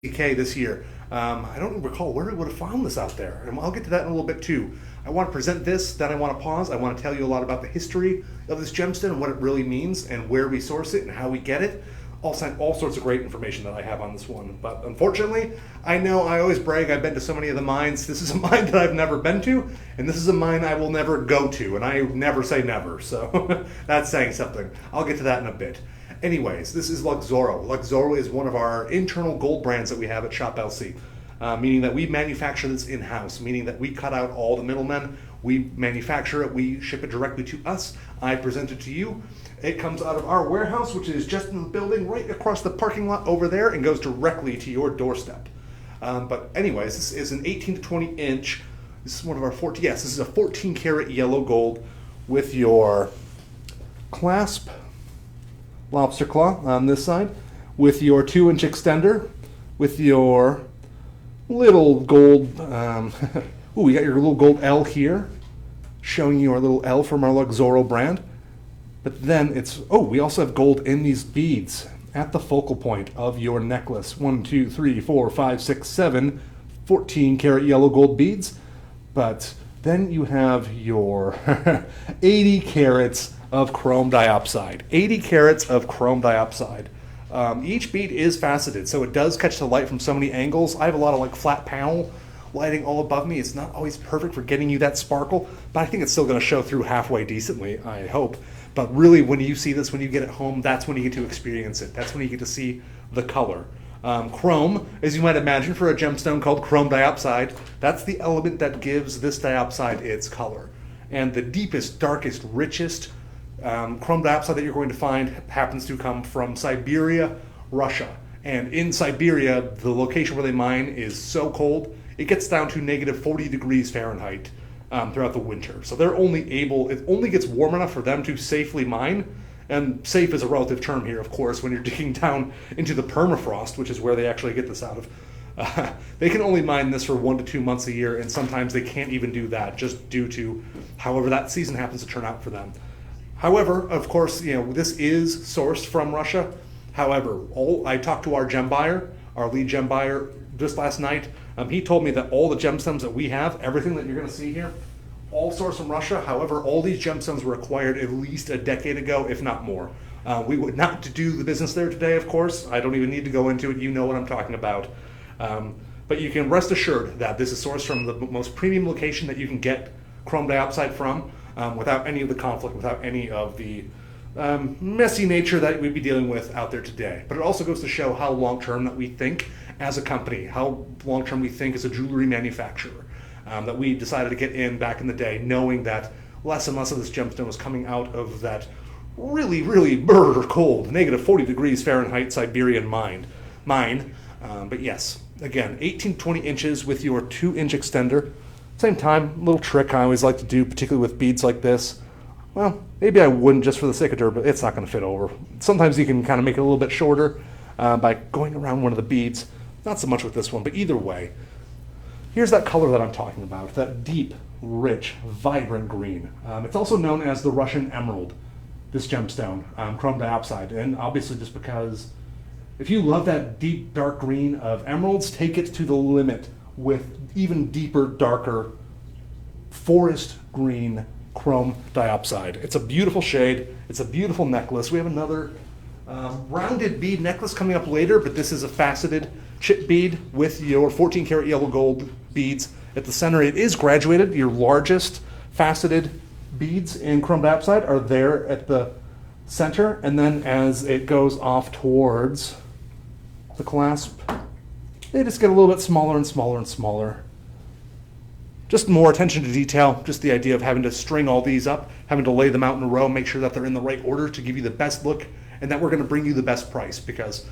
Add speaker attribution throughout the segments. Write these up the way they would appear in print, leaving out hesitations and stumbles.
Speaker 1: DK this year. I don't recall where we would have found this out there, and I'll get to that in a little bit too. I want to present this, then I want to pause. I want to tell you a lot about the history of this gemstone and what it really means and where we source it and how we get it. All sorts of great information that I have on this one. But unfortunately, I know I always brag I've been to so many of the mines. This is a mine that I've never been to, and this is a mine I will never go to, and I never say never, so that's saying something. I'll get to that in a bit. Anyways, this is Luxoro. Luxoro is one of our internal gold brands that we have at Shop LC, meaning that we manufacture this in-house, meaning that we cut out all the middlemen, we manufacture it, we ship it directly to us, I present it to you. It comes out of our warehouse, which is just in the building right across the parking lot over there, and goes directly to your doorstep. But anyways, this is an 18 to 20 inch. This is one of our 14, yes, this is a 14 karat yellow gold with your clasp lobster claw on this side, with your 2-inch extender, with your little gold, ooh, we got your little gold L here, showing you our little L from our Luxoro brand. But then it's, oh, we also have gold in these beads at the focal point of your necklace. 1, 2, 3, 4, 5, 6, 7, 14 karat yellow gold beads. But then you have your 80 carats of chrome diopside. 80 carats of chrome diopside. Each bead is faceted, so it does catch the light from so many angles. I have a lot of flat panel lighting all above me. It's not always perfect for getting you that sparkle, but I think it's still going to show through halfway decently, I hope. But really, when you see this, when you get it home, that's when you get to experience it. That's when you get to see the color. Chrome, as you might imagine, for a gemstone called chrome diopside, that's the element that gives this diopside its color. And the deepest, darkest, richest chrome diopside that you're going to find happens to come from Siberia, Russia. And in Siberia, the location where they mine is so cold, it gets down to negative 40 degrees Fahrenheit throughout the winter. So they're only able, it only gets warm enough for them to safely mine. And safe is a relative term here, of course, when you're digging down into the permafrost, which is where they actually get this out of. They can only mine this for 1 to 2 months a year, and sometimes they can't even do that, just due to however that season happens to turn out for them. However, of course, this is sourced from Russia. However, I talked to our gem buyer, our lead gem buyer, just last night. He told me that all the gemstones that we have, everything that you're going to see here, all sourced from Russia. However, all these gemstones were acquired at least a decade ago, if not more. We would not do the business there today, of course. I don't even need to go into it. You know what I'm talking about. But you can rest assured that this is sourced from the most premium location that you can get chrome diopside from, without any of the conflict, without any of the messy nature that we'd be dealing with out there today. But it also goes to show how long-term that we think as a company, how long-term we think as a jewelry manufacturer, that we decided to get in back in the day, knowing that less and less of this gemstone was coming out of that really, really cold, negative 40 degrees Fahrenheit Siberian mine. But yes, again, 18 to 20 inches with your 2-inch extender. Same time, little trick I always like to do, particularly with beads like this. Well, maybe I wouldn't just for the sake of dirt, but it's not going to fit over. Sometimes you can kind of make it a little bit shorter by going around one of the beads. Not so much with this one, but either way, here's that color that I'm talking about, that deep, rich, vibrant green. It's also known as the Russian emerald, this gemstone, chrome diopside. And obviously just because if you love that deep, dark green of emeralds, take it to the limit with even deeper, darker, forest green chrome diopside. It's a beautiful shade. It's a beautiful necklace. We have another rounded bead necklace coming up later, but this is a faceted chip bead with your 14 karat yellow gold beads at the center. It is graduated. Your largest faceted beads in chrome diopside are there at the center, and then as it goes off towards the clasp, they just get a little bit smaller and smaller and smaller. Just more attention to detail, just the idea of having to string all these up, having to lay them out in a row, make sure that they're in the right order to give you the best look, and that we're going to bring you the best price, because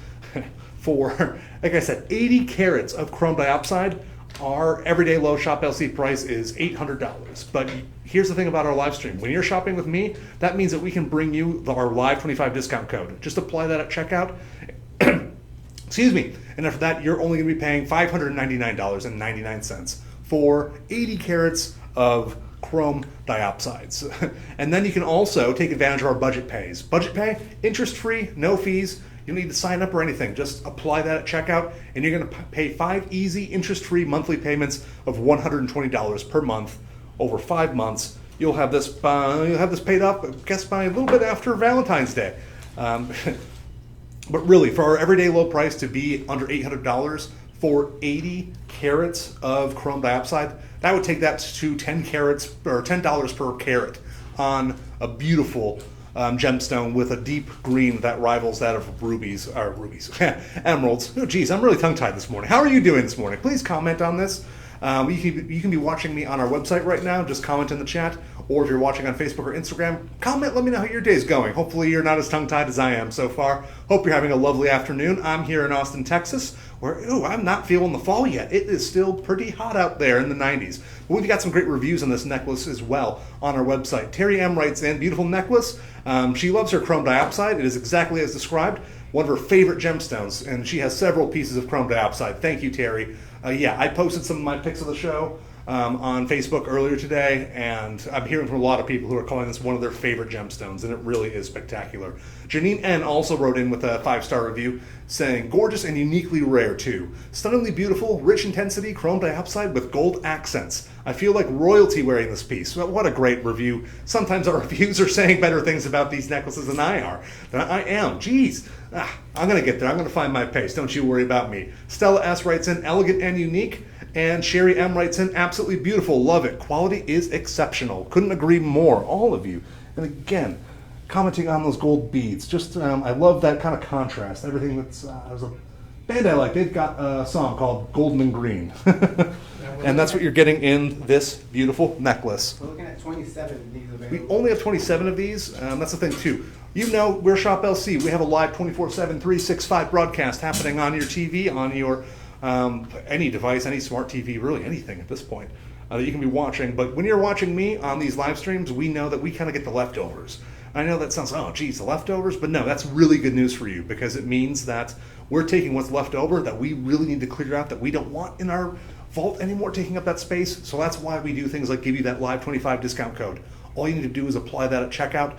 Speaker 1: for, like I said, 80 carats of chrome diopside, our everyday low Shop LC price is $800. But here's the thing about our live stream. When you're shopping with me, that means that we can bring you our live 25 discount code. Just apply that at checkout. Excuse me. And after that, you're only going to be paying $599.99 for 80 carats of chrome diopsides. And then you can also take advantage of our budget pays. Budget pay, interest-free, no fees. You don't need to sign up or anything. Just apply that at checkout, and you're going to pay 5 easy, interest-free monthly payments of $120 per month over 5 months. You'll have this paid off, I guess, by a little bit after Valentine's Day. But really, for our everyday low price to be under $800 for 80 carats of chrome diopside, that would take that to 10 carats or $10 per carat on a beautiful gemstone with a deep green that rivals that of emeralds. Oh, geez, I'm really tongue-tied this morning. How are you doing this morning? Please comment on this. You can be watching me on our website right now. Just comment in the chat. Or if you're watching on Facebook or Instagram, comment, let me know how your day's going. Hopefully you're not as tongue-tied as I am so far. Hope you're having a lovely afternoon. I'm here in Austin, Texas, where, I'm not feeling the fall yet. It is still pretty hot out there in the 90s. But we've got some great reviews on this necklace as well on our website. Terry M. writes in, beautiful necklace. She loves her chrome diopside. It is exactly as described. One of her favorite gemstones, and she has several pieces of chrome diopside. Thank you, Terry. I posted some of my pics of the show on Facebook earlier today, and I'm hearing from a lot of people who are calling this one of their favorite gemstones, and it really is spectacular. Janine N. also wrote in with a 5-star review saying, gorgeous and uniquely rare too. Stunningly beautiful, rich intensity, chrome diopside with gold accents. I feel like royalty wearing this piece. Well, what a great review. Sometimes our reviews are saying better things about these necklaces than I am. Jeez. I'm going to get there. I'm going to find my pace. Don't you worry about me. Stella S. writes in, elegant and unique. And Sherry M. writes in, absolutely beautiful. Love it. Quality is exceptional. Couldn't agree more. All of you. And again, commenting on those gold beads. Just, I love that kind of contrast. Everything that's, there's a band I like. They've got a song called Golden and Green. And that's what you're getting in this beautiful necklace.
Speaker 2: We're looking at 27 of these available.
Speaker 1: We only have 27 of these. That's the thing, too. You know, we're Shop LC. We have a live 24/7, 365 broadcast happening on your TV, on your any device, any smart TV, really anything at this point that you can be watching. But when you're watching me on these live streams, we know that we kind of get the leftovers. I know that sounds, oh, geez, the leftovers, but no, that's really good news for you because it means that we're taking what's left over that we really need to clear out that we don't want in our vault anymore, taking up that space. So that's why we do things like give you that live 25 discount code. All you need to do is apply that at checkout.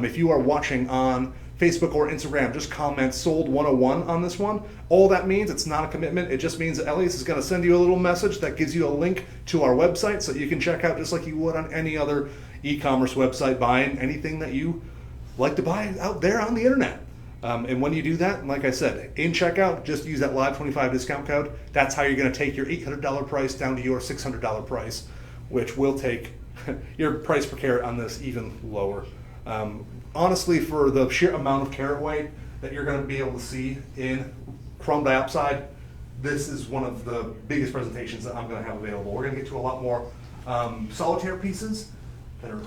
Speaker 1: If you are watching on Facebook or Instagram, just comment sold 101 on this one. All that means, it's not a commitment. It just means that Elias is going to send you a little message that gives you a link to our website so you can check out just like you would on any other e-commerce website, buying anything that you like to buy out there on the internet. And when you do that, like I said, in checkout, just use that live 25 discount code. That's how you're going to take your $800 price down to your $600 price, which will take your price per carat on this even lower. Honestly, for the sheer amount of carat weight that you're going to be able to see in chrome diopside, this is one of the biggest presentations that I'm going to have available. We're going to get to a lot more solitaire pieces that are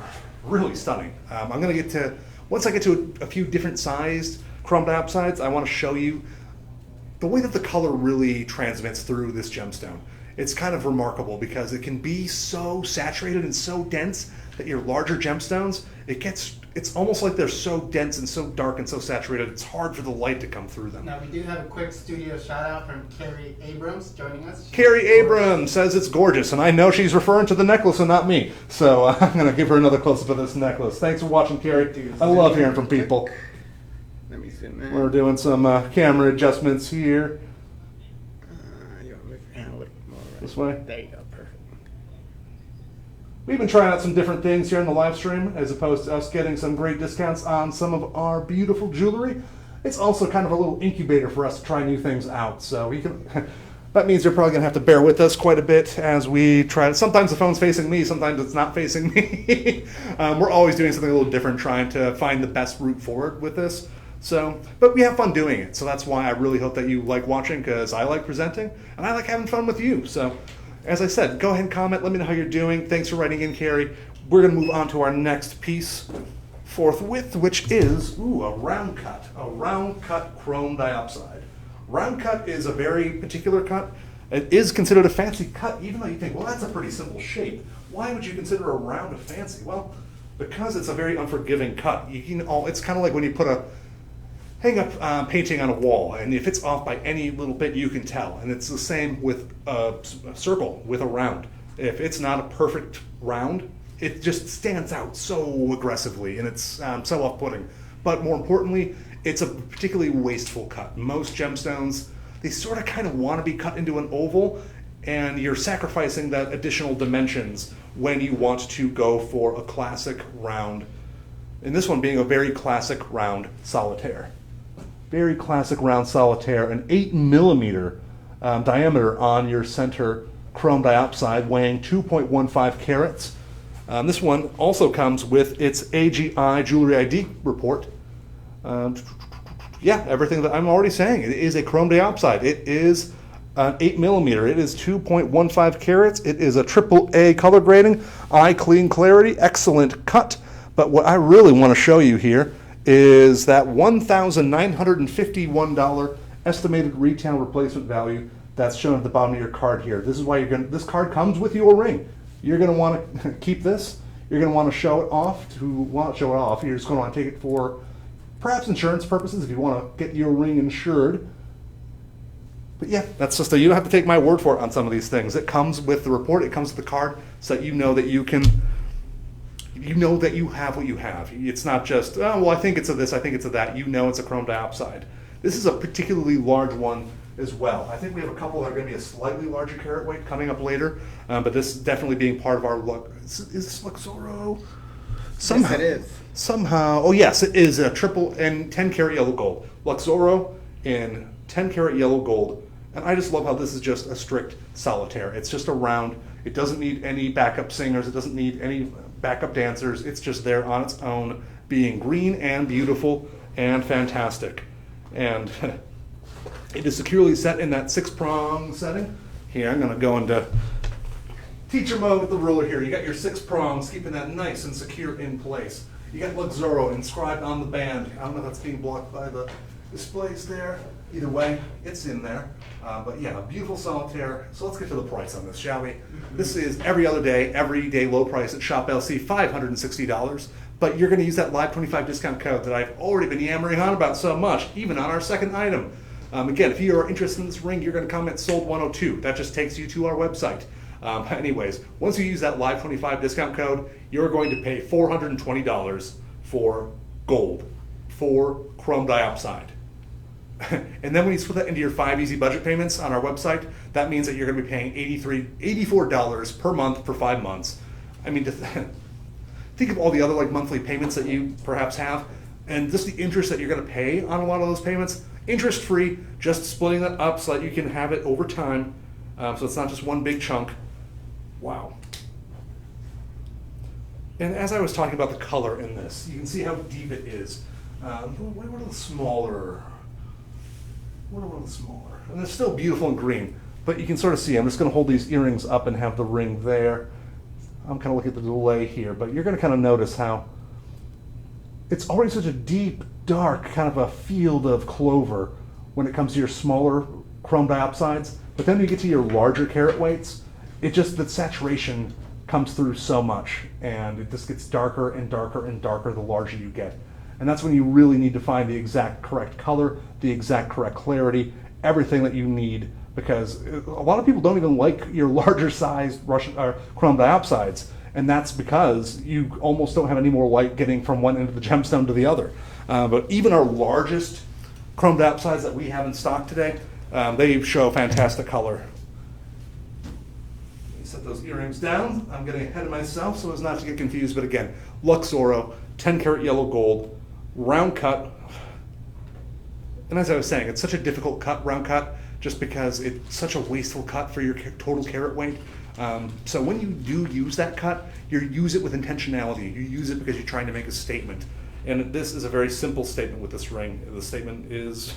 Speaker 1: really stunning. I'm going to get to, once I get to a few different sized chrome diopsides, I want to show you the way that the color really transmits through this gemstone. It's kind of remarkable because it can be so saturated and so dense that your larger gemstones, it's almost like they're so dense and so dark and so saturated, it's hard for the light to come through them.
Speaker 2: Now, we do have a quick studio shout out from Carrie Abrams joining us.
Speaker 1: Carrie Abrams says it's gorgeous, and I know she's referring to the necklace and not me. So I'm going to give her another close-up of this necklace. Thanks for watching, Carrie. I love hearing from people.
Speaker 2: Let me zoom in.
Speaker 1: We're doing some camera adjustments here.
Speaker 2: You want to move your hand a little more right?
Speaker 1: This way?
Speaker 2: There you go, perfect.
Speaker 1: We've been trying out some different things here in the live stream, as opposed to us getting some great discounts on some of our beautiful jewelry. It's also kind of a little incubator for us to try new things out. So we can. That means you're probably going to have to bear with us quite a bit as we try. Sometimes the phone's facing me, sometimes it's not facing me. We're always doing something a little different, trying to find the best route forward with this. So, but we have fun doing it. So that's why I really hope that you like watching, because I like presenting and I like having fun with you. So, as I said, go ahead and comment. Let me know how you're doing. Thanks for writing in, Carrie. We're going to move on to our next piece forthwith, which is a round cut chrome diopside. Round cut is a very particular cut. It is considered a fancy cut, even though you think, well, that's a pretty simple shape. Why would you consider a round a fancy? Well, because it's a very unforgiving cut. It's kind of like when you put a hang up painting on a wall, and if it's off by any little bit, you can tell. And it's the same with a circle, with a round. If it's not a perfect round, it just stands out so aggressively, and it's so off-putting. But more importantly, It's a particularly wasteful cut. Most gemstones, they sort of kind of want to be cut into an oval, and you're sacrificing that additional dimensions when you want to go for a classic round. And this one being a very classic round solitaire. Very classic round solitaire, an 8mm diameter on your center chrome diopside, weighing 2.15 carats. This one also comes with its AGI Jewelry ID report. Yeah, everything that I'm already saying. It is a chrome diopside. It is an 8mm. It is 2.15 carats. It is a AAA color grading, eye clean clarity, excellent cut. But what I really want to show you here is that $1,951 estimated retail replacement value that's shown at the bottom of your card here. This is why this card comes with your ring. You're going to want to keep this. You're going to want to show it off. You're just going to want to take it for perhaps insurance purposes if you want to get your ring insured. But yeah, that's just you don't have to take my word for it on some of these things. It comes with the report. It comes with the card, so that you know that you have what you have. It's not just, oh, well, I think it's a this, I think it's a that. You know it's a chrome diopside. This is a particularly large one as well. I think we have a couple that are going to be a slightly larger carat weight coming up later, but this definitely being part of our look. Is this Luxoro?
Speaker 2: Yes, it is.
Speaker 1: Somehow, oh yes, it is a triple and 10 karat yellow gold. Luxoro in 10 karat yellow gold. And I just love how this is just a strict solitaire. It's just a round. It doesn't need any backup singers. It doesn't need any backup dancers. It's just there on its own, being green and beautiful and fantastic. And it is securely set in that 6-prong setting. Here, I'm going to go into teacher mode with the ruler here. You got your 6 prongs, keeping that nice and secure in place. You got Luxoro inscribed on the band. I don't know if that's being blocked by the displays there. Either way, it's in there. But yeah, a beautiful solitaire. So let's get to the price on this, shall we? This is everyday low price at Shop LC, $560. But you're going to use that Live 25 discount code that I've already been yammering on about so much, even on our second item. Again, if you are interested in this ring, you're going to comment sold 102. That just takes you to our website. Anyways, once you use that Live 25 discount code, you're going to pay $420 for gold, for chrome diopside. And then when you split that into your 5 easy budget payments on our website, that means that you're going to be paying $84 per month for 5 months. I mean, think of all the other monthly payments that you perhaps have, and just the interest that you're going to pay on a lot of those payments. Interest free, just splitting that up so that you can have it over time, so it's not just one big chunk. Wow. And as I was talking about the color in this, you can see how deep it is. What a little smaller. And it's still beautiful and green, but you can sort of see, I'm just going to hold these earrings up and have the ring there. I'm kind of looking at the delay here, but you're going to kind of notice how it's already such a deep, dark kind of a field of clover when it comes to your smaller chrome diopsides. But then when you get to your larger carat weights, it just, the saturation comes through so much, and it just gets darker and darker and darker the larger you get. And that's when you really need to find the exact correct color, the exact correct clarity, everything that you need, because a lot of people don't even like your larger sized Russian chrome diopsides, and that's because you almost don't have any more light getting from one end of the gemstone to the other. But even our largest chrome diopsides that we have in stock today, they show fantastic color. Set those earrings down. I'm getting ahead of myself so as not to get confused, but again, Luxoro, 10 karat yellow gold, round cut. And as I was saying, it's such a difficult cut, round cut, just because it's such a wasteful cut for your total carat weight. So when you do use that cut, you use it with intentionality. You use it because you're trying to make a statement. And this is a very simple statement with this ring. The statement is,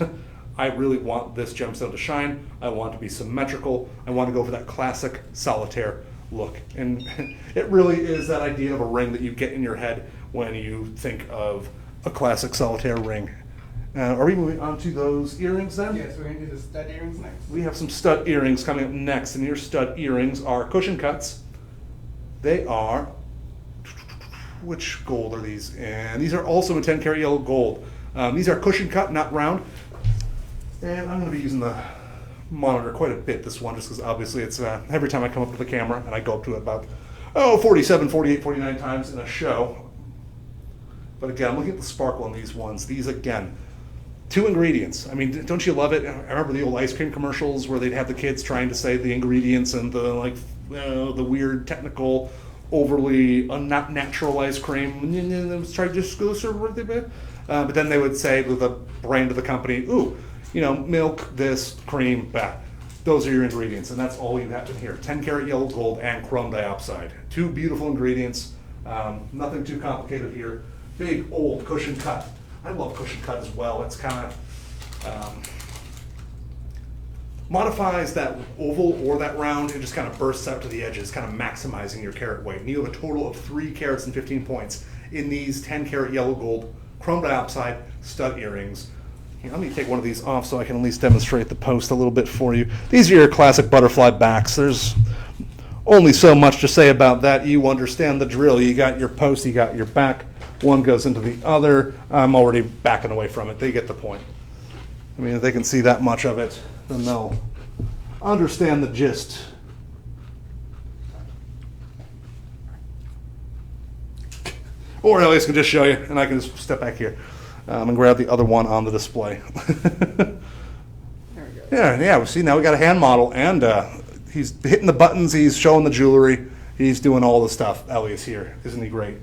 Speaker 1: I really want this gemstone to shine. I want it to be symmetrical. I want to go for that classic solitaire look. And it really is that idea of a ring that you get in your head when you think of a classic solitaire ring. Are we moving on to those earrings then?
Speaker 2: Yes, we're going to do the stud earrings next.
Speaker 1: We have some stud earrings coming up next, and your stud earrings are cushion cuts. They are, which gold are these? And these are also in 10 karat yellow gold. These are cushion cut, not round. And I'm going to be using the monitor quite a bit, this one, just because obviously it's every time I come up to the camera, and I go up to it about 47, 48, 49 times in a show. But again, I'm looking at the sparkle on these ones. These, again, 2 ingredients. I mean, don't you love it? I remember the old ice cream commercials where they'd have the kids trying to say the ingredients and the weird technical, overly not natural ice cream. Try to just go serve it. But then they would say with the brand of the company, ooh, milk, this, cream, that. Those are your ingredients, and that's all you have in here. 10 karat yellow gold and chrome diopside. 2 beautiful ingredients. Nothing too complicated here. Big old cushion cut. I love cushion cut as well. It's kind of modifies that oval or that round. It just kind of bursts out to the edges, kind of maximizing your carat weight. And you have a total of 3 carats and 15 points in these 10 karat yellow gold chrome diopside stud earrings. Here, let me take one of these off so I can at least demonstrate the post a little bit for you. These are your classic butterfly backs. There's only so much to say about that. You understand the drill. You got your post, you got your back. One goes into the other. I'm already backing away from it. They get the point. I mean, if they can see that much of it, then they'll understand the gist. Or Elias can just show you, and I can just step back here and grab the other one on the display.
Speaker 2: There we go.
Speaker 1: Yeah. See, now we got a hand model, and he's hitting the buttons. He's showing the jewelry. He's doing all the stuff. Elias here, isn't he great?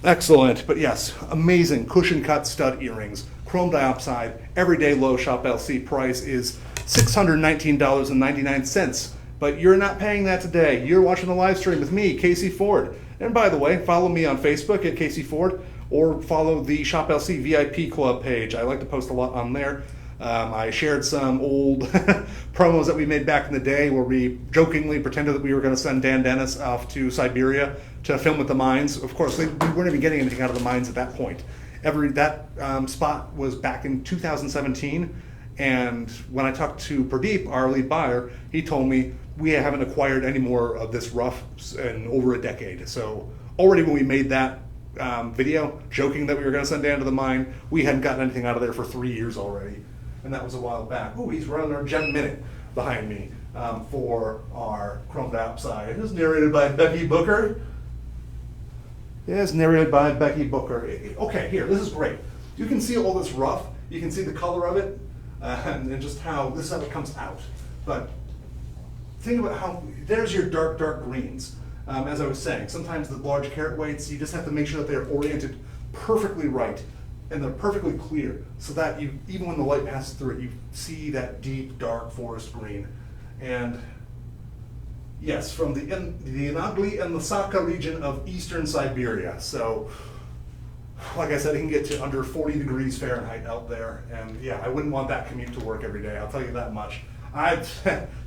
Speaker 1: Excellent, but yes, amazing cushion cut stud earrings, chrome diopside, everyday low shop LC price is $619.99. But you're not paying that today. You're watching the live stream with me, Casey Ford. And by the way, follow me on Facebook at Casey Ford or follow the Shop LC VIP Club page. I like to post a lot on there. I shared some old promos that we made back in the day where we jokingly pretended that we were going to send Dan Dennis off to Siberia to film at the mines. Of course, we weren't even getting anything out of the mines at that point. That spot was back in 2017, and when I talked to Pradeep, our lead buyer, he told me we haven't acquired any more of this rough in over a decade. So already when we made that video, joking that we were going to send Dan to the mine, we hadn't gotten anything out of there for 3 years already. And that was a while back. Ooh, he's running our Gem Minute behind me for our chrome diopside. It is narrated by Becky Booker. Yeah, it's narrated by Becky Booker. Okay, here, this is great. You can see all this rough. You can see the color of it and just how this is how it comes out. But think about how, there's your dark, dark greens. As I was saying, sometimes the large carat weights, you just have to make sure that they're oriented perfectly right and they're perfectly clear so that you, even when the light passes through it, you see that deep, dark forest green. And yes, from the Inagli and Lasaka region of eastern Siberia. So, like I said, it can get to under 40 degrees Fahrenheit out there. And yeah, I wouldn't want that commute to work every day, I'll tell you that much. I've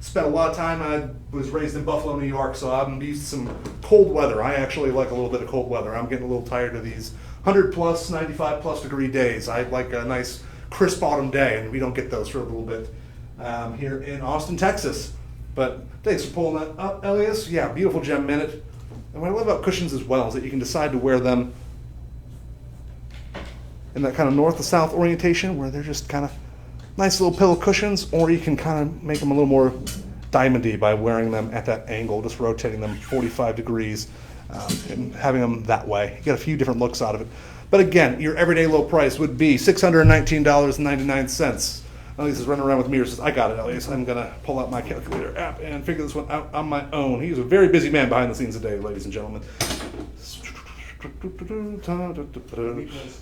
Speaker 1: spent a lot of time, I was raised in Buffalo, New York, so I'm used to some cold weather. I actually like a little bit of cold weather. I'm getting a little tired of these 100 plus, 95 plus degree days. I like a nice crisp autumn day, and we don't get those for a little bit here in Austin, Texas. But thanks for pulling that up, Elias. Yeah, beautiful Gem Minute. And what I love about cushions as well is that you can decide to wear them in that kind of north to south orientation where they're just kind of nice little pillow cushions, or you can kind of make them a little more diamondy by wearing them at that angle, just rotating them 45 degrees and having them that way. You get a few different looks out of it. But again, your everyday low price would be $619.99. Elias is running around with me and says, I got it, Elias. I'm going to pull out my calculator app and figure this one out on my own. He's a very busy man behind the scenes today, ladies and gentlemen.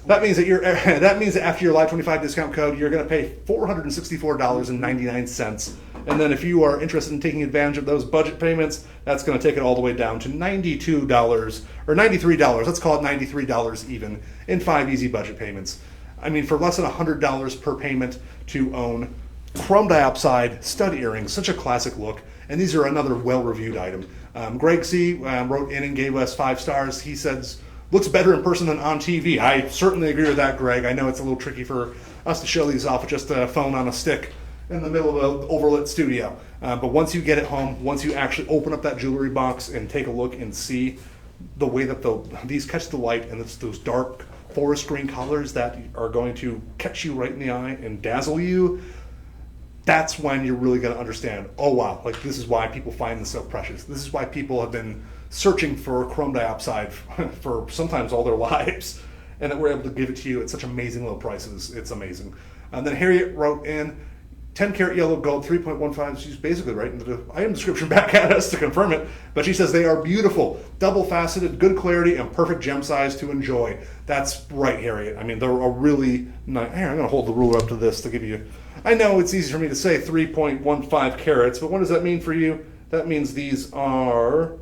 Speaker 1: That means that after your Live 25 discount code, you're going to pay $464.99. And then if you are interested in taking advantage of those budget payments, that's going to take it all the way down to $92 or $93. Let's call it $93 even in 5 easy budget payments. I mean, for less than $100 per payment to own chrome diopside stud earrings, such a classic look. And these are another well-reviewed item. Greg C. Wrote in and gave us 5 stars. He says, looks better in person than on TV. I certainly agree with that, Greg. I know it's a little tricky for us to show these off with just a phone on a stick in the middle of an overlit studio. But once you get it home, once you actually open up that jewelry box and take a look and see the way that these catch the light and it's those dark forest green colors that are going to catch you right in the eye and dazzle you, that's when you're really going to understand, oh wow, like this is why people find this so precious. This is why people have been searching for chrome diopside for sometimes all their lives, and that we're able to give it to you at such amazing low prices. It's amazing. And then Harriet wrote in 10 karat yellow gold, 3.15. She's basically writing the item description back at us to confirm it, but she says they are beautiful, double faceted, good clarity, and perfect gem size to enjoy. That's right, Harriet. I mean, they're a really nice. Here, I'm going to hold the ruler up to this to give you. I know it's easy for me to say 3.15 carats, but what does that mean for you? That means these are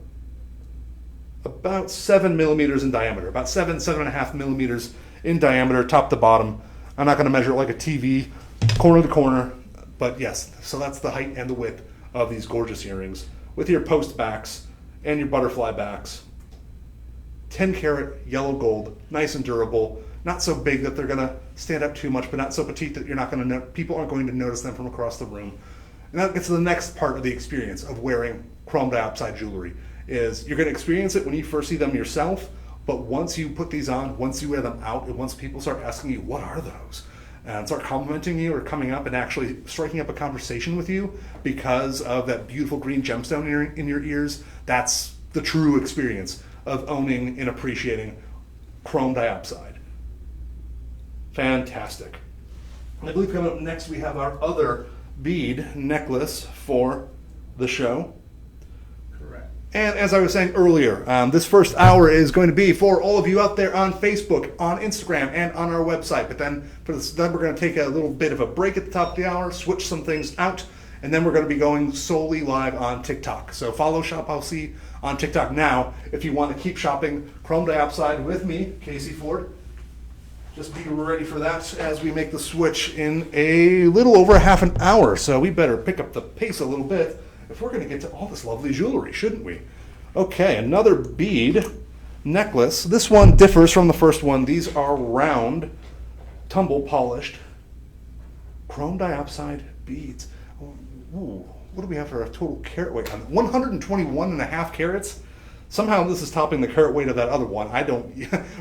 Speaker 1: about 7 millimeters in diameter, about 7.5 millimeters in diameter, top to bottom. I'm not going to measure it like a TV, corner to corner, but yes, so that's the height and the width of these gorgeous earrings with your post backs and your butterfly backs. 10 karat yellow gold, nice and durable, not so big that they're going to stand up too much, but not so petite that you're not going to people aren't going to notice them from across the room. And that gets to the next part of the experience of wearing chrome diopside jewelry. Is you're going to experience it when you first see them yourself, but once you put these on, once you wear them out, and once people start asking you, what are those? And start complimenting you or coming up and actually striking up a conversation with you because of that beautiful green gemstone in your ears, that's the true experience of owning and appreciating chrome diopside. Fantastic. I believe coming up next we have our other bead necklace for the show. And as I was saying earlier, this first hour is going to be for all of you out there on Facebook, on Instagram, and on our website. But then then we're going to take a little bit of a break at the top of the hour, switch some things out, and then we're going to be going solely live on TikTok. So follow Shop LC on TikTok now if you want to keep shopping chrome diopside with me, Casey Ford. Just be ready for that as we make the switch in a little over half an hour. So we better pick up the pace a little bit if we're going to get to all this lovely jewelry, shouldn't we? Okay, another bead necklace. This one differs from the first one. These are round, tumble polished, chrome diopside beads. Ooh, what do we have for a total carat weight on 121.5 carats? Somehow this is topping the carat weight of that other one. I don't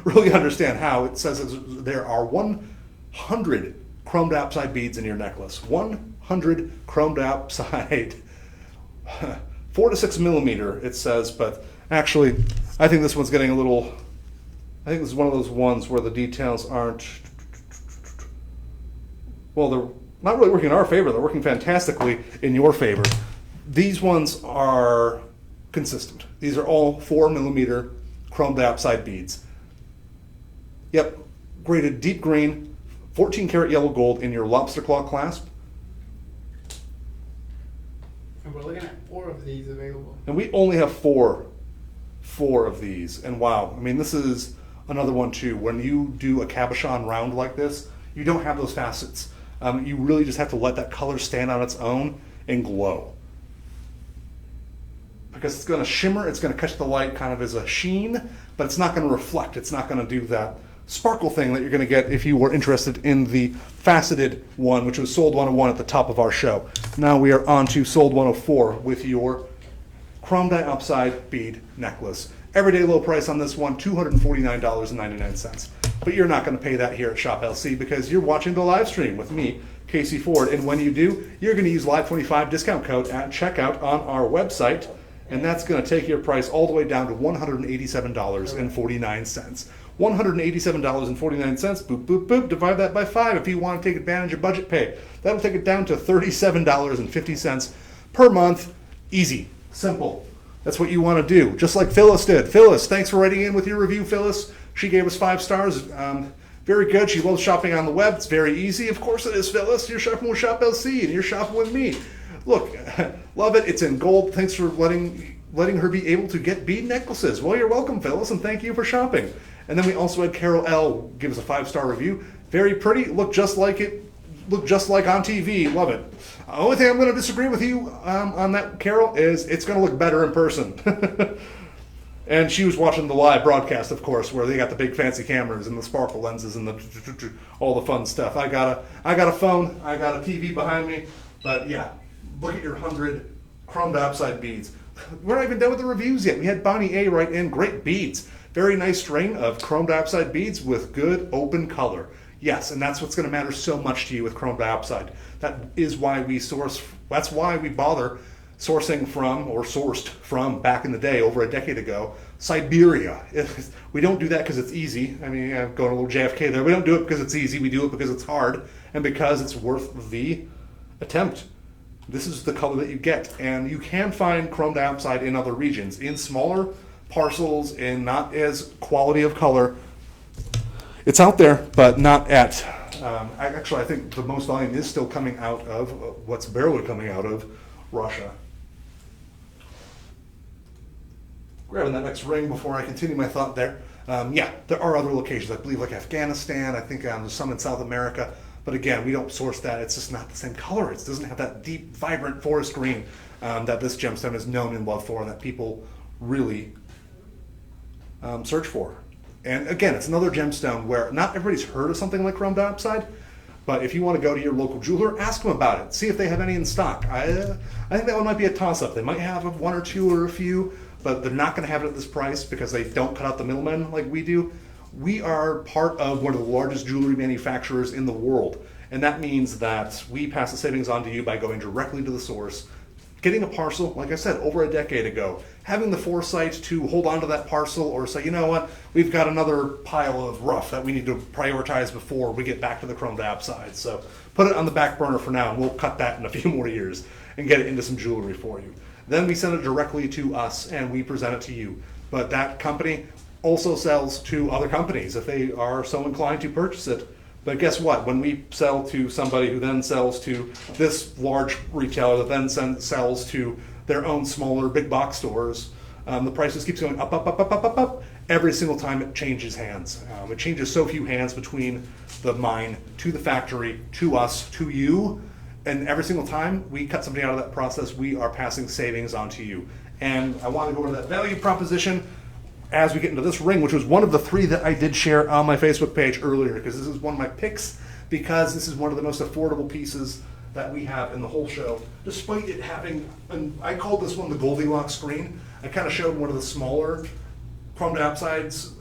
Speaker 1: really understand how. It says there are 100 chrome diopside beads in your necklace. 100 chrome diopside. 4 to 6 millimeter, it says, but actually, I think this one's getting a little. I think this is one of those ones where the details aren't. Well, they're not really working in our favor. They're working fantastically in your favor. These ones are consistent. These are all 4 millimeter chrome diopside beads. Yep, graded deep green, 14 karat yellow gold in your lobster claw clasp.
Speaker 2: And we're looking at 4 of these available.
Speaker 1: And we only have four of these. And wow, I mean, this is another one too. When you do a cabochon round like this, you don't have those facets. You really just have to let that color stand on its own and glow. Because it's going to shimmer, it's going to catch the light kind of as a sheen, but it's not going to reflect. It's not going to do that sparkle thing that you're going to get if you were interested in the faceted one, which was Sold 101 at the top of our show. Now we are on to Sold 104 with your chrome diopside bead necklace. Everyday low price on this one, $249.99. But you're not going to pay that here at Shop LC because you're watching the live stream with me, Casey Ford. And when you do, you're going to use Live25 discount code at checkout on our website. And that's going to take your price all the way down to $187.49. $187.49, boop, boop, boop, divide that by 5 if you want to take advantage of budget pay. That'll take it down to $37.50 per month. Easy, simple. That's what you want to do, just like Phyllis did. Phyllis, thanks for writing in with your review, Phyllis. She gave us 5 stars. Very good. She loves shopping on the web. It's very easy. Of course it is, Phyllis. You're shopping with Shop LC and you're shopping with me. Look, love it. It's in gold. Thanks for letting her be able to get bead necklaces. Well, you're welcome, Phyllis, and thank you for shopping. And then we also had Carol L. give us a 5-star review. Very pretty. Look just like on TV. Love it. The only thing I'm going to disagree with you on that, Carol, is it's going to look better in person. And she was watching the live broadcast, of course, where they got the big fancy cameras and the sparkle lenses and all the fun stuff. I got a phone. I got a TV behind me. But yeah, look at your 100 chrome diopside beads. We're not even done with the reviews yet. We had Bonnie A. write in great beads. Very nice string of chrome diopside beads with good open color. Yes, and that's what's going to matter so much to you with chrome diopside. That is why we source. That's why we bother sourcing from, or sourced from back in the day, over a decade ago, Siberia. We don't do that because it's easy. I mean, I'm going a little JFK there. We don't do it because it's easy. We do it because it's hard and because it's worth the attempt. This is the color that you get. And you can find chrome diopside in other regions, in smaller parcels, and not as quality of color. It's out there, but not at, actually I think the most volume is still coming out of, what's barely coming out of, Russia. Grabbing that next ring before I continue my thought there. Yeah, there are other locations, I believe, like Afghanistan. I think there's some in South America. But again, we don't source that. It's just not the same color. It doesn't have that deep, vibrant forest green that this gemstone is known and loved for, and that people really search for. And again, it's another gemstone where not everybody's heard of something like chrome diopside. But if you want to go to your local jeweler, ask them about it. See if they have any in stock. I think that one might be a toss-up. They might have one or two or a few, but they're not going to have it at this price because they don't cut out the middlemen like we do. We are part of one of the largest jewelry manufacturers in the world. And that means that we pass the savings on to you by going directly to the source, getting a parcel, like I said, over a decade ago, having the foresight to hold on to that parcel or say, you know what, we've got another pile of rough that we need to prioritize before we get back to the chrome diopside. So put it on the back burner for now, and we'll cut that in a few more years and get it into some jewelry for you. Then we send it directly to us and we present it to you. But that company also sells to other companies if they are so inclined to purchase it. But guess what? When we sell to somebody who then sells to this large retailer that then sells to their own smaller big box stores, the price just keeps going up, up, up, up, up, up, up. Every single time it changes hands. It changes so few hands between the mine to the factory, to us, to you. And every single time we cut something out of that process, we are passing savings on to you. And I want to go over that value proposition as we get into this ring, which was one of the three that I did share on my Facebook page earlier, because this is one of my picks, because this is one of the most affordable pieces that we have in the whole show, despite it having, and I called this one the Goldilocks screen. I kind of showed one of the smaller chrome diopsides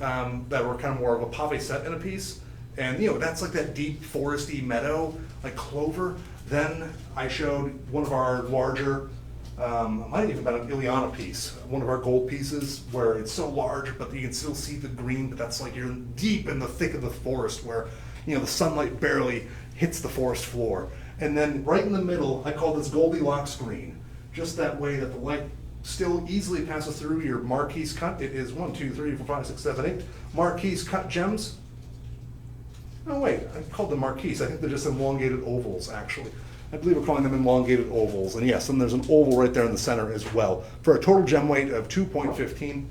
Speaker 1: that were kind of more of a pave set in a piece, and you know, that's like that deep foresty meadow, like clover. Then I showed one of our larger, might have even been an Ileana piece, one of our gold pieces where it's so large, but you can still see the green, but that's like you're deep in the thick of the forest where, you know, the sunlight barely hits the forest floor. And then right in the middle, I call this Goldilocks green, just that way that the light still easily passes through your marquise cut. It is 1, 2, 3, 4, 5, 6, 7, 8 marquise cut gems. Oh wait, I called them marquise. I think they're just elongated ovals, actually. I believe we're calling them elongated ovals. And yes, and there's an oval right there in the center as well, for a total gem weight of 2.15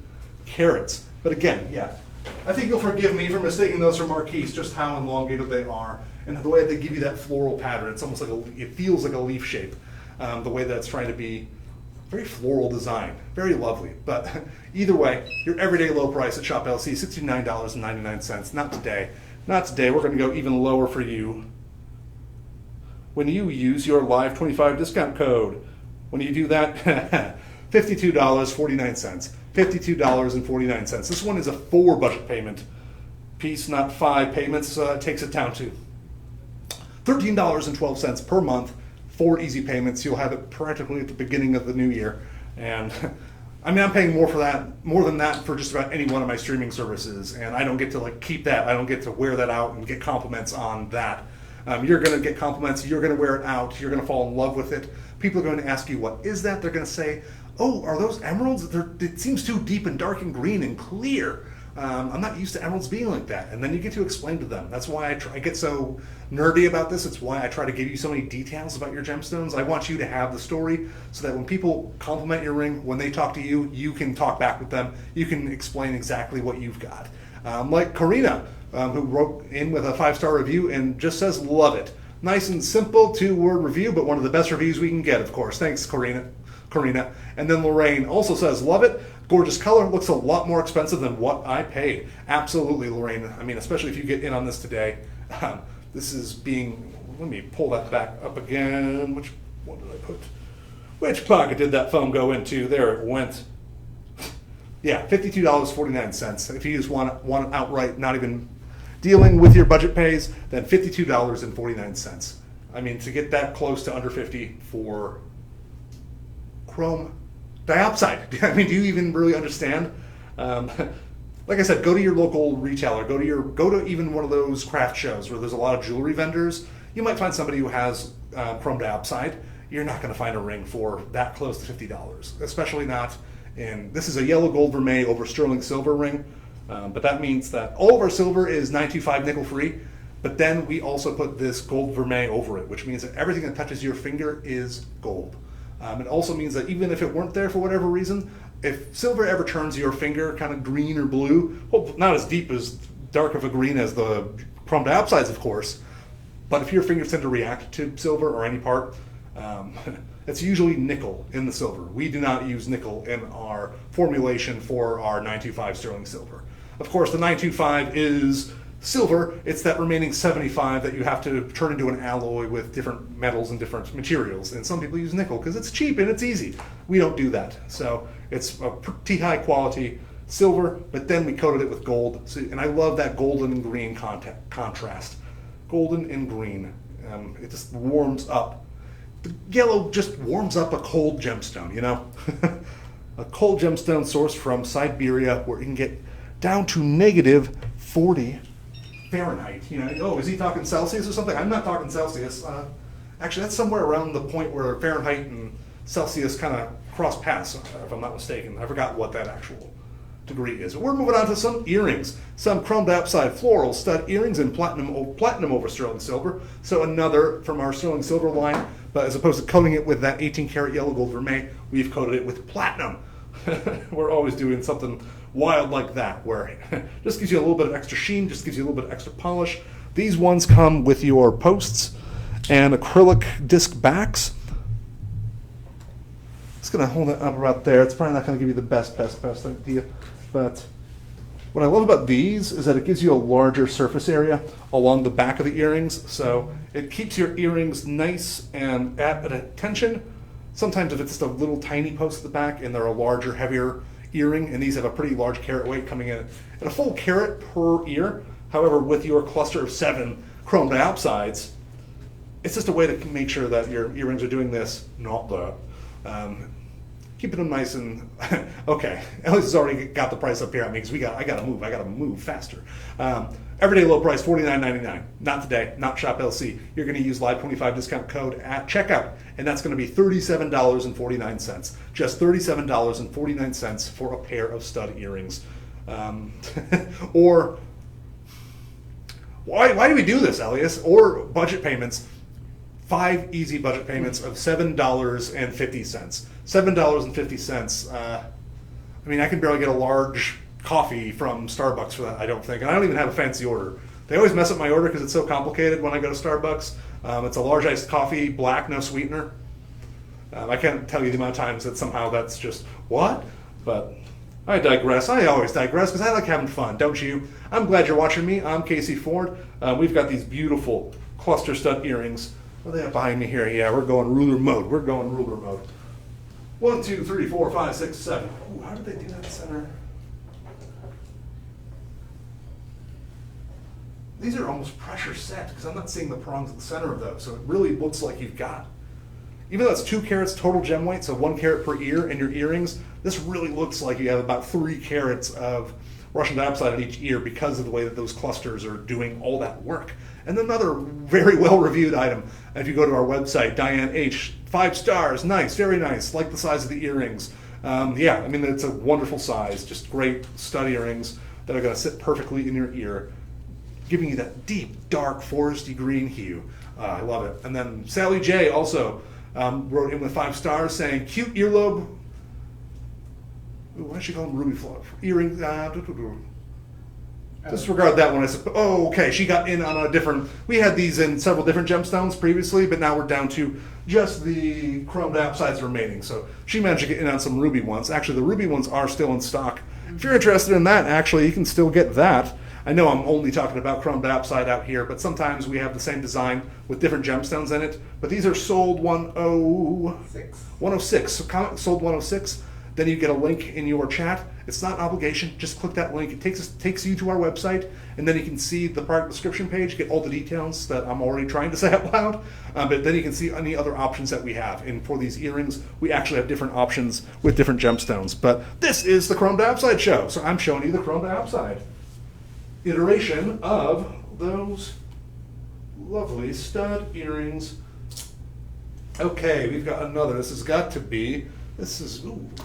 Speaker 1: carats. But again, yeah, I think you'll forgive me for mistaking those for marquise, just how elongated they are, and the way that they give you that floral pattern. It's almost like it feels like a leaf shape, the way that it's trying to be. Very floral design, very lovely. But either way, your everyday low price at Shop LC, $69.99. Not today. Not today. We're going to go even lower for you when you use your Live25 discount code. When you do that, $52.49. $52.49. This one is a 4 budget payment piece, not 5 payments. Takes it down to $13.12 per month. 4 easy payments. You'll have it practically at the beginning of the new year. And I mean, I'm paying more than that for just about any one of my streaming services, and I don't get to like keep that. I don't get to wear that out and get compliments on that. You're going to get compliments. You're going to wear it out. You're going to fall in love with it. People are going to ask you, what is that? They're going to say, oh, are those emeralds? It seems too deep and dark and green and clear. I'm not used to emeralds being like that. And then you get to explain to them. That's why I get so nerdy about this. It's why I try to give you so many details about your gemstones. I want you to have the story so that when people compliment your ring, when they talk to you, you can talk back with them. You can explain exactly what you've got. Like Karina, who wrote in with a 5-star review and just says, love it. Nice and simple 2-word review, but one of the best reviews we can get, of course. Thanks, Karina. And then Lorraine also says, love it. Gorgeous color, looks a lot more expensive than what I paid. Absolutely, Lorraine. I mean, especially if you get in on this today. This is being, let me pull that back up again. What did I put? Which pocket did that phone go into? There it went. Yeah, $52.49. If you just want it outright, not even dealing with your budget pays, then $52.49. I mean, to get that close to under 50 for chrome diopside. I mean, do you even really understand? Like I said, go to your local retailer. Go to even one of those craft shows where there's a lot of jewelry vendors. You might find somebody who has chrome diopside. You're not going to find a ring for that close to $50, especially not in. This is a yellow gold vermeil over sterling silver ring, but that means that all of our silver is 925 nickel free. But then we also put this gold vermeil over it, which means that everything that touches your finger is gold. It also means that even if it weren't there for whatever reason, if silver ever turns your finger kind of green or blue, well, not as deep as dark of a green as the chrome diopsides, of course, but if your fingers tend to react to silver or any part, it's usually nickel in the silver. We do not use nickel in our formulation for our 925 sterling silver. Of course, the 925 is silver. It's that remaining 75 that you have to turn into an alloy with different metals and different materials. And some people use nickel because it's cheap and it's easy. We don't do that. So it's a pretty high quality silver, but then we coated it with gold. So, and I love that golden and green contrast. Golden and green. It just warms up. The yellow just warms up a cold gemstone, you know? A cold gemstone sourced from Siberia where you can get down to negative 40 Fahrenheit. You know, oh, is he talking Celsius or something? I'm not talking Celsius. Actually, that's somewhere around the point where Fahrenheit and Celsius kind of cross paths, if I'm not mistaken. I forgot what that actual degree is. We're moving on to some earrings. Some chrome diopside floral stud earrings in platinum over sterling silver. So another from our sterling silver line, but as opposed to coating it with that 18 karat yellow gold vermeil, we've coated it with platinum. We're always doing something wild like that, where it just gives you a little bit of extra sheen, just gives you a little bit of extra polish. These ones come with your posts and acrylic disc backs. Just gonna hold it up about there. It's probably not gonna give you the best idea, but what I love about these is that it gives you a larger surface area along the back of the earrings, so it keeps your earrings nice and at attention. Sometimes if it's just a little tiny post at the back and they're a larger, heavier earring, and these have a pretty large carat weight coming in at a full carat per ear. However, with your cluster of 7 chrome diopsides, it's just a way to make sure that your earrings are doing this, not that. Keeping them nice and okay. Ellie's has already got the price up here at me because I gotta move faster. Everyday low price $49.99. Not today, not Shop LC. You're going to use Live 25 discount code at checkout, and that's going to be $37.49. Just $37.49 for a pair of stud earrings. Or why do we do this, Elias? Or budget payments. 5 easy budget payments of $7.50. $7.50. I mean, I can barely get a large coffee from Starbucks for that, I don't think. And I don't even have a fancy order. They always mess up my order because it's so complicated when I go to Starbucks. It's a large iced coffee, black, no sweetener. I can't tell you the amount of times that somehow that's just, what? But I digress. I always digress because I like having fun, don't you? I'm glad you're watching me. I'm Casey Ford. We've got these beautiful cluster stud earrings. What are they have behind me here? Yeah, we're going ruler mode. 1, 2, 3, 4, 5, 6, 7. Ooh, how did they do that center? These are almost pressure set because I'm not seeing the prongs at the center of those. So it really looks like you've got, even though it's 2 carats total gem weight, so 1 carat per ear in your earrings, this really looks like you have about 3 carats of Russian diopside on each ear because of the way that those clusters are doing all that work. And another very well-reviewed item, if you go to our website, Diane H, 5 stars, nice, very nice, like the size of the earrings. Yeah, I mean, it's a wonderful size, just great stud earrings that are going to sit perfectly in your ear, giving you that deep, dark, foresty green hue. I love it. And then Sally J also wrote in with 5 stars saying, cute earlobe. Ooh, why did she call them ruby flower? Earring. Disregard that one. I suppose. Oh, okay. She got in on a different. We had these in several different gemstones previously, but now we're down to just the chrome diopsides remaining. So she managed to get in on some ruby ones. Actually, the ruby ones are still in stock. If you're interested in that, actually, you can still get that. I know I'm only talking about chrome diopside out here, but sometimes we have the same design with different gemstones in it. But these are sold 106. So sold 106. then you get a link in your chat. It's not an obligation. Just click that link. It takes you to our website, and then you can see the product description page, get all the details that I'm already trying to say out loud. But then you can see any other options that we have. And for these earrings, we actually have different options with different gemstones. But this is the Chrome Diopside show, so I'm showing you the Chrome Diopside iteration of those lovely stud earrings. Okay, we've got another. This has got to be,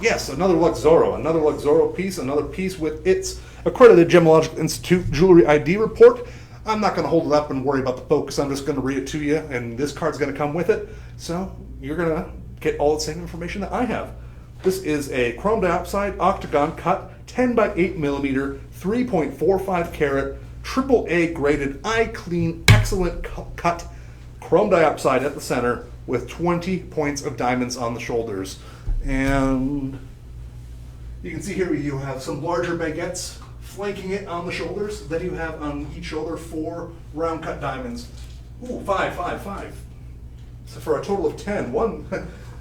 Speaker 1: yes, another Luxoro piece, another piece with its accredited Gemological Institute Jewelry ID report. I'm not going to hold it up and worry about the focus. I'm just going to read it to you, and this card's going to come with it. So you're going to get all the same information that I have. This is a Chrome Diopside octagon cut, 10 by 8 millimeter, 3.45 carat, AAA graded, eye clean, excellent cut Chrome Diopside at the center, with 20 points of diamonds on the shoulders. And you can see here you have some larger baguettes flanking it on the shoulders. Then you have on each shoulder 4 round cut diamonds. Ooh, 5. So for a total of 10.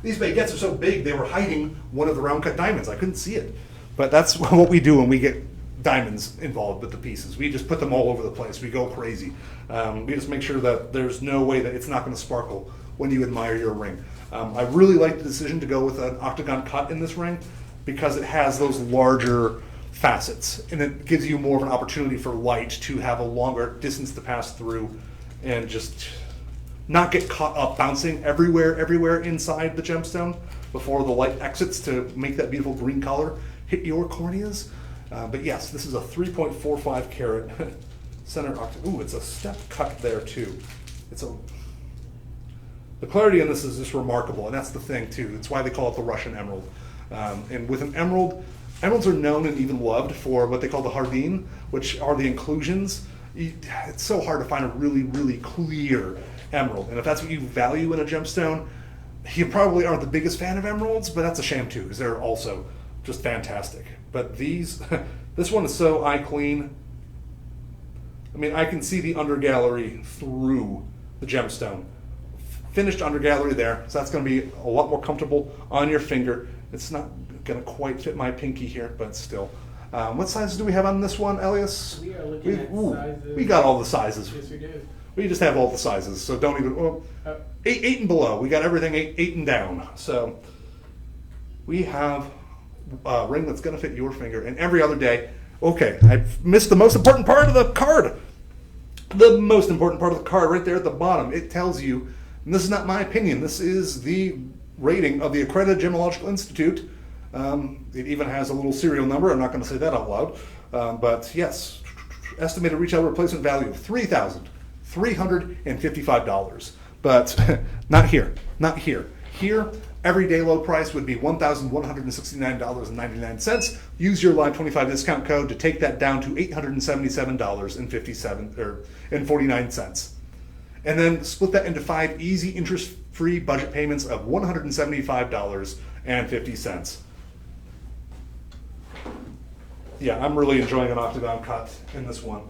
Speaker 1: These baguettes are so big they were hiding one of the round cut diamonds. I couldn't see it. But that's what we do when we get diamonds involved with the pieces. We just put them all over the place. We go crazy. We just make sure that there's no way that it's not going to sparkle when you admire your ring. I really like the decision to go with an octagon cut in this ring because it has those larger facets and it gives you more of an opportunity for light to have a longer distance to pass through and just not get caught up bouncing everywhere inside the gemstone before the light exits to make that beautiful green color hit your corneas. But yes, this is a 3.45 carat center octagon. Ooh, it's a step cut there too. The clarity in this is just remarkable, and that's the thing too. It's why they call it the Russian emerald. And with an emerald, emeralds are known and even loved for what they call the hardin, which are the inclusions. It's so hard to find a really, really clear emerald. And if that's what you value in a gemstone, you probably aren't the biggest fan of emeralds, but that's a shame too, because they're also just fantastic. But this one is so eye clean. I mean, I can see the undergallery through the gemstone. Finished undergallery there, so that's going to be a lot more comfortable on your finger. It's not going to quite fit my pinky here, but still. What sizes do we have on this one, Elias?
Speaker 3: We are looking at sizes.
Speaker 1: We got all the sizes.
Speaker 3: Yes, we do.
Speaker 1: We just have all the sizes, so don't even. Eight and below. We got everything eight and down. So we have a ring that's going to fit your finger. And every other day, okay, I missed the most important part of the card. The most important part of the card right there at the bottom. It tells you. And this is not my opinion. This is the rating of the accredited Gemological Institute. It even has a little serial number. I'm not going to say that out loud. But yes, estimated retail replacement value of $3,355. But not here. Not here. Here, everyday low price would be $1,169.99. Use your Live 25 discount code to take that down to $877.49. And then split that into 5 easy interest-free budget payments of $175.50. Yeah, I'm really enjoying an octagon cut in this one.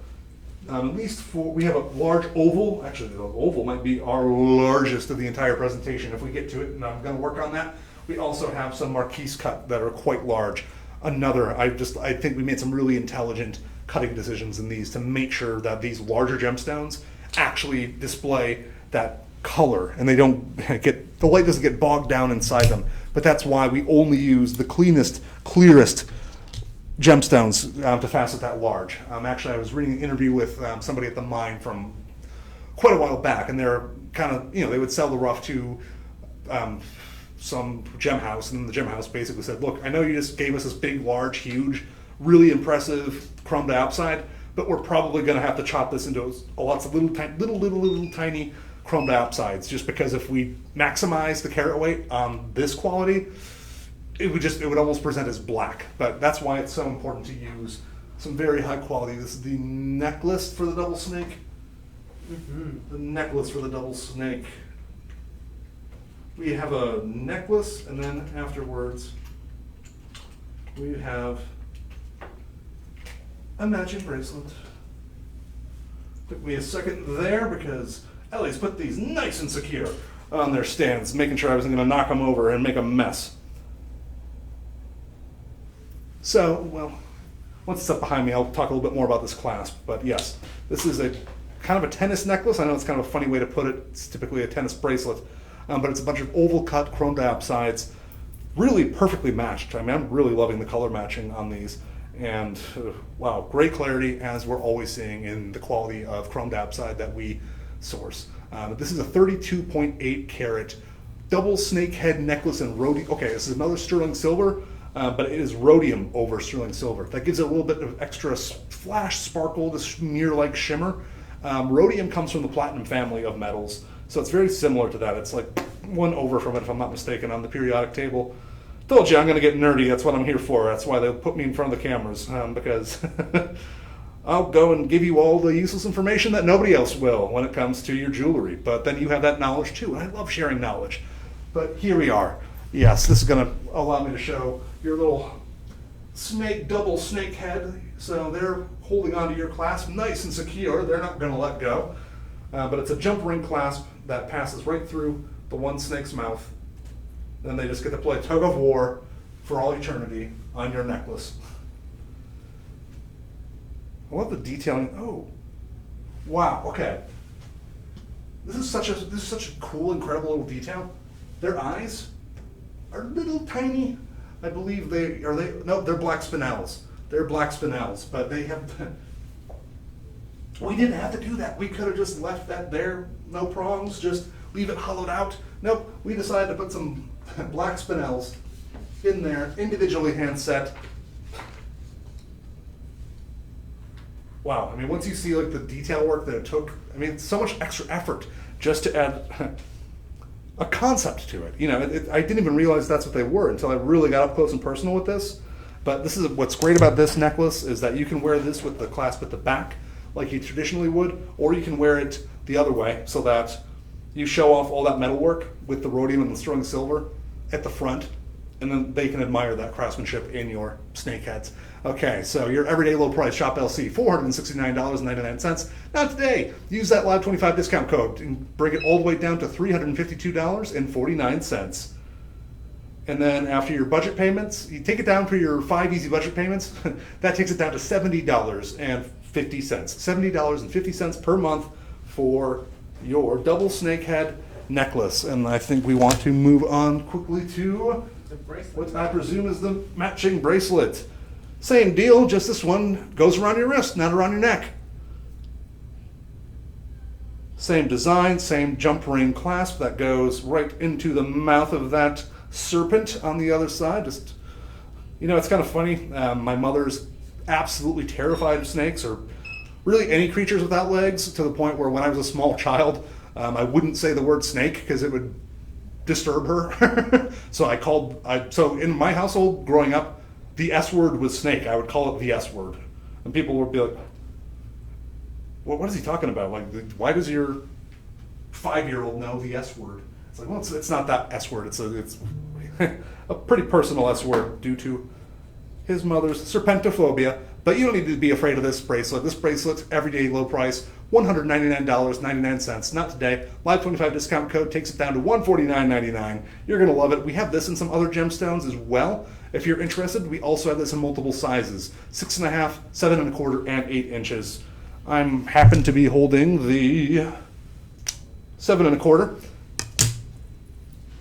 Speaker 1: At least we have a large oval. Actually, the oval might be our largest of the entire presentation if we get to it, and I'm going to work on that. We also have some marquise cut that are quite large. I think we made some really intelligent cutting decisions in these to make sure that these larger gemstones actually display that color and the light doesn't get bogged down inside them. But that's why we only use the clearest gemstones to facet that large. Actually, I was reading an interview with somebody at the mine from quite a while back, and they're kind of, they would sell the rough to some gem house, and then the gem house basically said, look, I know you just gave us this big, large, huge, really impressive Chrome Diopside, but we're probably going to have to chop this into lots of little tiny Chrome Diopsides, just because if we maximize the carat weight on this quality, it would almost present as black. But that's why it's so important to use some very high quality. This is the necklace for the double snake. The necklace for the double snake. We have a necklace, and then afterwards we have a matching bracelet. Took me a second there because Ellie's put these nice and secure on their stands, making sure I wasn't going to knock them over and make a mess. So, well, once it's up behind me, I'll talk a little bit more about this clasp. But yes, this is a kind of a tennis necklace. I know it's kind of a funny way to put it. It's typically a tennis bracelet, but it's a bunch of oval cut chrome diopsides, really perfectly matched. I mean, I'm really loving the color matching on these. And wow, great clarity, as we're always seeing in the quality of chrome diopside that we source. This is a 32.8 carat double snake head necklace in rhodium. Okay, this is another sterling silver, but it is rhodium over sterling silver. That gives it a little bit of extra flash, sparkle, this mirror-like shimmer. Rhodium comes from the platinum family of metals, so it's very similar to that. It's like one over from it, if I'm not mistaken, on the periodic table. Told you I'm going to get nerdy. That's what I'm here for. That's why they put me in front of the cameras, because I'll go and give you all the useless information that nobody else will when it comes to your jewelry. But then you have that knowledge too, and I love sharing knowledge. But here we are. Yes, this is going to allow me to show your little double snake head. So they're holding onto your clasp nice and secure. They're not going to let go. But it's a jump ring clasp that passes right through the one snake's mouth. Then they just get to play tug of war for all eternity on your necklace. I love the detailing. Oh, wow. Okay, this is such a cool, incredible little detail. Their eyes are little tiny. I believe no, they're black spinels. They're black spinels, but they have. We didn't have to do that. We could have just left that there, no prongs, just leave it hollowed out. Nope, we decided to put some black spinels in there, individually hand set. Wow, I mean, once you see like the detail work that it took, I mean, it's so much extra effort just to add a concept to it. You know, I didn't even realize that's what they were until I really got up close and personal with this. But this is what's great about this necklace is that you can wear this with the clasp at the back like you traditionally would, or you can wear it the other way so that you show off all that metalwork with the rhodium and the sterling silver at the front, and then they can admire that craftsmanship in your snake heads. Okay, so your everyday low price shop LC, $469.99. Now today, use that Live 25 discount code and bring it all the way down to $352.49. And then after your budget payments, you take it down for your 5 easy budget payments, that takes it down to $70.50. $70.50 per month for your double snakehead necklace. And I think we want to move on quickly to what I presume is the matching bracelet. Same deal, just this one goes around your wrist, not around your neck. Same design, same jump ring clasp that goes right into the mouth of that serpent on the other side. Just, you know, it's kind of funny. My mother's absolutely terrified of snakes, or really any creatures without legs, to the point where when I was a small child, I wouldn't say the word snake because it would disturb her. So so in my household growing up, the S word was snake. I would call it the S word. And people would be like, well, what is he talking about? Like, why does your 5-year-old know the S word? It's like, well, it's not that S word. It's a pretty personal S word due to his mother's serpentophobia. But you don't need to be afraid of this bracelet. This bracelet's everyday low price, $199.99. Not today. Live 25 discount code takes it down to $149.99. You're going to love it. We have this in some other gemstones as well. If you're interested, we also have this in multiple sizes, 6.5, 7.25, and 8 inches. I'm happen to be holding the 7.25.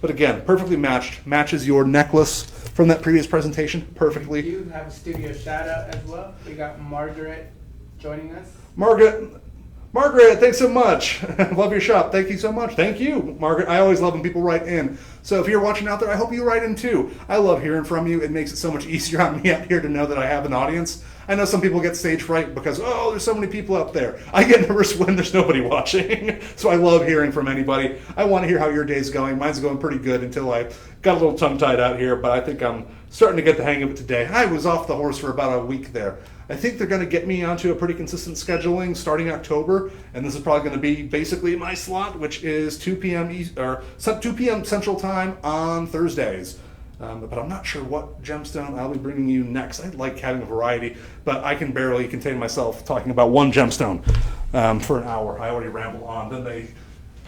Speaker 1: But again, perfectly matched. Matches your necklace from that previous presentation perfectly.
Speaker 3: You have a studio shout out as well. We got Margaret joining us.
Speaker 1: Margaret, thanks so much. Love your shop. Thank you so much. Thank you, Margaret. I always love when people write in. So if you're watching out there, I hope you write in too. I love hearing from you. It makes it so much easier on me out here to know that I have an audience. I know some people get stage fright because, oh, there's so many people out there. I get nervous when there's nobody watching. So I love hearing from anybody. I want to hear how your day's going. Mine's going pretty good until I got a little tongue-tied out here, but I think I'm starting to get the hang of it today. I was off the horse for about a week there. I think they're going to get me onto a pretty consistent scheduling starting October, and this is probably going to be basically my slot, which is 2 p.m. 2 p.m. Central Time on Thursdays. But I'm not sure what gemstone I'll be bringing you next. I like having a variety, but I can barely contain myself talking about one gemstone for an hour. I already ramble on. Then they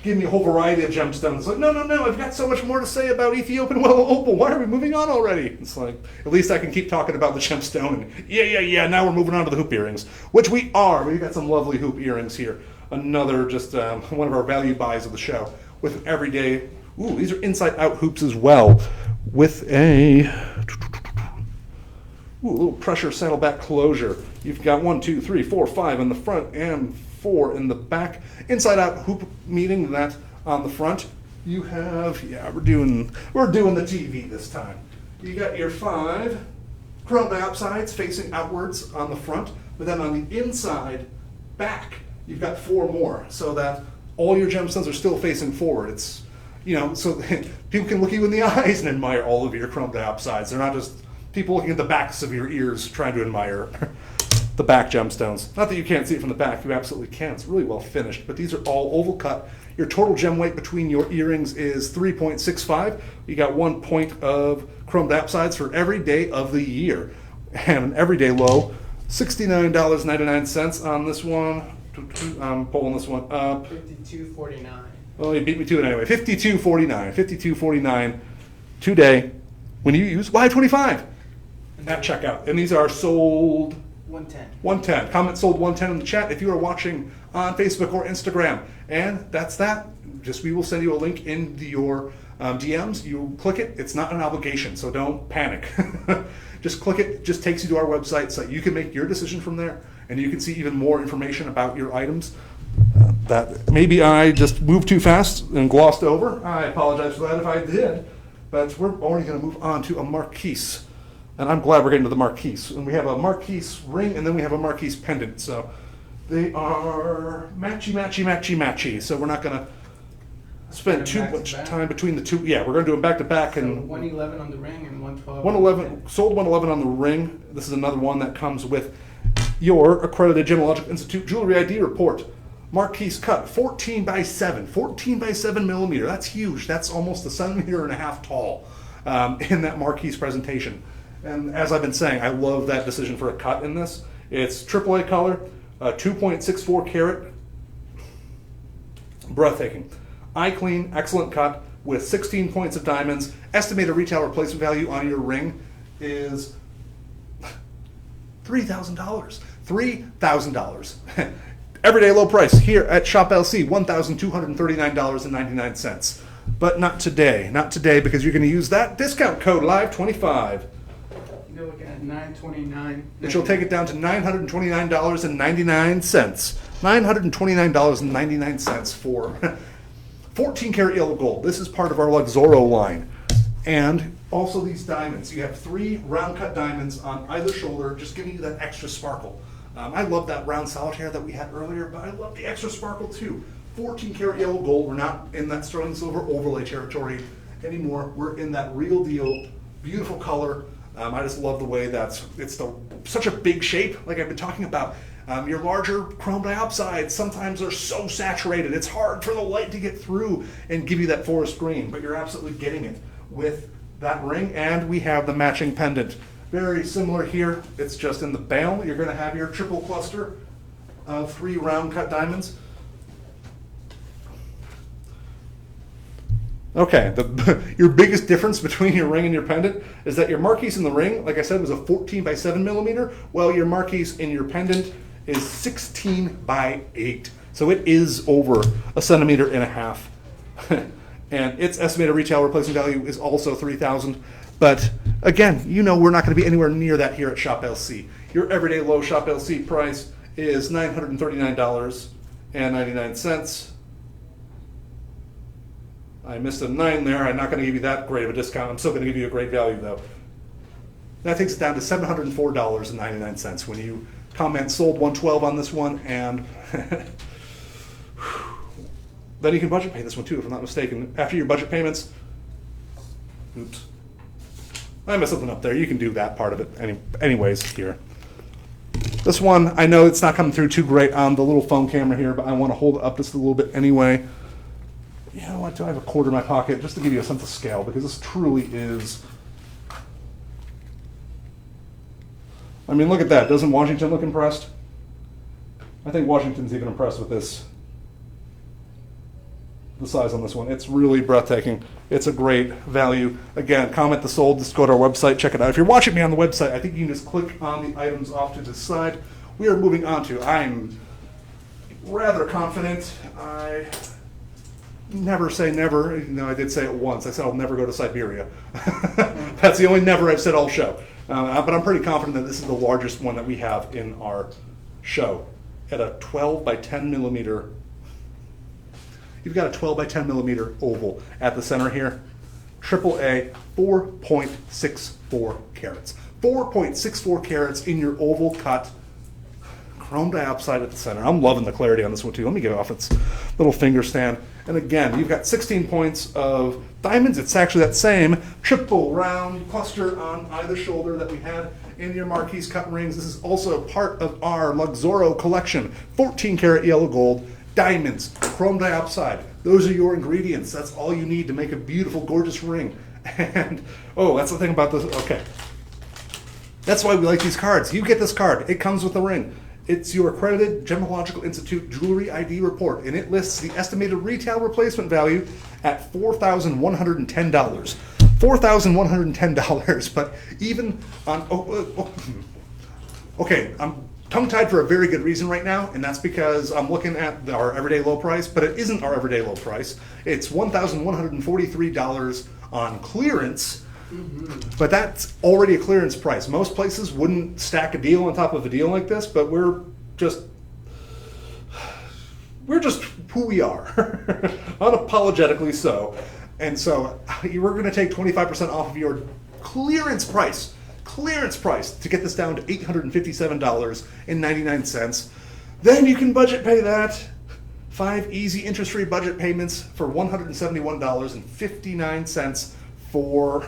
Speaker 1: give me a whole variety of gemstones. It's like, no, I've got so much more to say about Ethiopian Willow Opal. Why are we moving on already? It's like, at least I can keep talking about the gemstone. And yeah, now we're moving on to the hoop earrings, which we are. We've got some lovely hoop earrings here. Another just one of our value buys of the show with an everyday. Ooh, these are inside-out hoops as well with a little pressure saddleback closure. You've got 1, 2, 3, 4, 5 in the front and 4 in the back. Inside-out hoop, meaning that on the front you have, we're doing the TV this time. You got your 5 chrome diopsides facing outwards on the front, but then on the inside back you've got 4 more, so that all your gemstones are still facing forward. It's, so people can look you in the eyes and admire all of your chrome diopsides. They're not just people looking at the backs of your ears trying to admire the back gemstones. Not that you can't see it from the back, you absolutely can. It's really well finished, but these are all oval cut. Your total gem weight between your earrings is 3.65. You got 1 point of chrome diopsides for every day of the year. And an everyday low, $69.99 on this one. I'm pulling this one up.
Speaker 3: $52.49.
Speaker 1: Well, you beat me to it anyway. $52.49 today when you use Y25 at checkout. And these are sold 110. Comment sold 110 in the chat if you are watching on Facebook or Instagram. And that's that. We will send you a link in your DMs. You click it. It's not an obligation, so don't panic. Just click it. It just takes you to our website so you can make your decision from there. And you can see even more information about your items. That maybe I just moved too fast and glossed over. I apologize for that if I did. But we're already going to move on to a marquise. And I'm glad we're getting to the marquise. And we have a marquise ring and then we have a marquise pendant. So they are matchy. So we're not going to spend too much time between the two. Yeah, we're going to do them back to back.
Speaker 3: So
Speaker 1: And
Speaker 3: 111 on the ring and 112.
Speaker 1: 111 sold 111 on the ring. This is another one that comes with your accredited Gemological Institute Jewelry ID report. Marquise cut 14 by 7 millimeter. That's huge. That's almost a centimeter and a half tall in that marquise presentation. And as I've been saying, I love that decision for a cut in this. It's AAA color, 2.64 carat, breathtaking. Eye clean, excellent cut with 16 points of diamonds. Estimated retail replacement value on your ring is $3,000. $3,000. Everyday low price here at Shop LC, $1,239.99. But not today. Not today, because you're going to use that discount code LIVE25.
Speaker 3: You're looking at $929.
Speaker 1: Which will take it down to $929.99. $929.99 for 14 karat yellow gold. This is part of our Luxoro line. And also these diamonds. You have 3 round cut diamonds on either shoulder, just giving you that extra sparkle. I love that round solitaire that we had earlier, but I love the extra sparkle too. 14 karat yellow gold. We're not in that sterling silver overlay territory anymore. We're in that real deal, beautiful color. I just love the way it's such a big shape, like I've been talking about. Your larger chrome diopsides sometimes are so saturated, it's hard for the light to get through and give you that forest green, but you're absolutely getting it with that ring. And we have the matching pendant. Very similar here, it's just in the bail. You're going to have your triple cluster of 3 round cut diamonds. Okay, your biggest difference between your ring and your pendant is that your marquise in the ring, like I said, was a 14 by 7 millimeter, while your marquise in your pendant is 16 by 8. So it is over a centimeter and a half. And its estimated retail replacement value is also $3,000. But again, we're not going to be anywhere near that here at Shop LC. Your everyday low Shop LC price is $939.99. I missed a 9 there. I'm not going to give you that great of a discount. I'm still going to give you a great value though. That takes it down to $704.99 when you comment sold 112 on this one, and then you can budget pay this one too, if I'm not mistaken. After your budget payments, oops, I messed something up there. You can do that part of it anyways here. This one, I know it's not coming through too great on the little phone camera here, but I want to hold it up just a little bit anyway. You know what, do I have a quarter in my pocket just to give you a sense of scale, because this truly is, I mean, look at that. Doesn't Washington look impressed? I think Washington's even impressed with this. the size on this one. It's really breathtaking. It's a great value. Again, comment the sold. Just go to our website, check it out. If you're watching me on the website, I think you can just click on the items off to the side. We are moving on to, I'm rather confident. I never say never. No, I did say it once. I said I'll never go to Siberia. That's the only never I've said all show. But I'm pretty confident that this is the largest one that we have in our show. At a 12 by 10 millimeter, you've got a 12 by 10 millimeter oval at the center here. AAA, 4.64 carats. 4.64 carats in your oval cut. Chrome diopside at the center. I'm loving the clarity on this one too. Let me get off its little finger stand. And again, you've got 16 points of diamonds. It's actually that same triple round cluster on either shoulder that we had in your Marquise cut rings. This is also part of our Luxoro collection. 14 karat yellow gold, diamonds, chrome diopside. Those are your ingredients. That's all you need to make a beautiful, gorgeous ring. And, oh, that's the thing about this. Okay. That's why we like these cards. You get this card. It comes with the ring. It's your accredited Gemological Institute Jewelry ID report, and it lists the estimated retail replacement value at $4,110. $4,110, but even on, okay, I'm tongue-tied for a very good reason right now, and that's because I'm looking at our everyday low price, but it isn't our everyday low price. It's $1,143 on clearance. But that's already a clearance price. Most places wouldn't stack a deal on top of a deal like this, but we're just who we are, unapologetically so. And so we're going to take 25% off of your clearance price to get this down to $857.99. Then you can budget pay that. 5 easy interest-free budget payments for $171.59 for